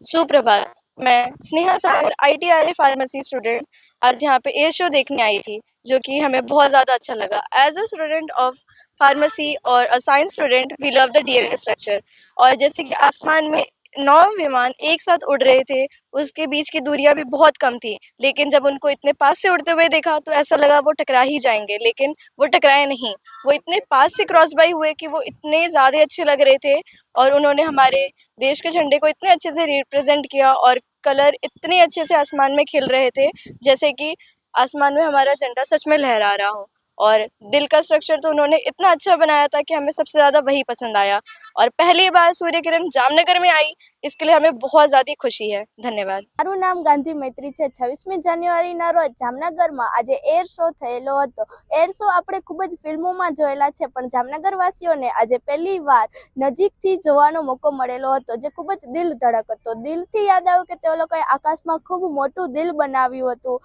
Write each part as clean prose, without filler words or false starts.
सुप्रभात। मैं स्नेहा सागर आईटीआरए pharmacy student आज यहाँ पे एयर शो देखने आई थी, जो कि हमें बहुत ज़्यादा अच्छा लगा। As a student of pharmacy और a science student we love the DNA structure. और जैसे कि आसमान में 9 विमान एक साथ उड़ रहे थे, उसके बीच की दूरियां भी बहुत कम थी, लेकिन जब उनको इतने पास से उड़ते हुए देखा तो ऐसा लगा वो टकरा ही जाएंगे, लेकिन वो टकराए नहीं। वो इतने पास से क्रॉस बाई हुए कि वो इतने ज़्यादा अच्छे लग रहे थे, और उन्होंने हमारे देश के झंडे को इतने अच्छे से रिप्रेजेंट किया, और कलर इतने अच्छे से आसमान में खिल रहे थे, जैसे कि आसमान में हमारा झंडा सच में लहरा रहा हो। और दिल का स्ट्रक्चर तो उन्होंने इतना अच्छा बनाया था कि हमें सबसे ज़्यादा वही पसंद आया। और पहली बार सूर्य किरण जामनगर में आई, इसके लिए हमें बहुत ज़्यादा खुशी है। धन्यवाद। મારું નામ ગાંધી મૈત્રી છે। 26મી જાન્યુઆરીના રોજ જામનગરમાં આજે એર શો થયેલો હતો। એર શો આપણે ખૂબ જ ફિલ્મોમાં જોયેલા છે, પણ જામનગરવાસીઓને આજે પહેલી વાર નજીકથી જોવાનો મોકો મળેલો હતો, જે ખૂબ જ દિલ ધડક હતો। દિલથી યાદ આવ્યું કે તે લોકોએ આકાશમાં ખૂબ મોટું દિલ બનાવ્યું હતું।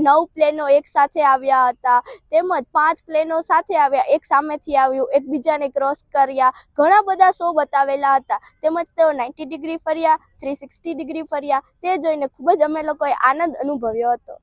9 પ્લેનો એક સાથે આવ્યા હતા, તેમજ 5 પ્લેનો સાથે આવ્યા, એક સામેથી આવ્યું, એકબીજાને ક્રોસ કર્યા, ઘણા બધા શો બતાવેલા હતા। તેમજ તેઓ 90 ડિગ્રી ફર્યા, 360 ડિગ્રી ફર્યા, તે જોઈને ખૂબ જ અમે લોકોએ આનંદ અનુભવ્યો હતો।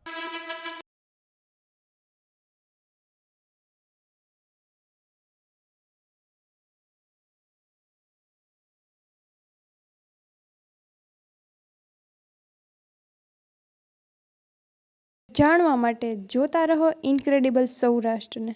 જાણવા માટે જોતા રહો ઇનક્રેડિબલ સૌરાષ્ટ્રને।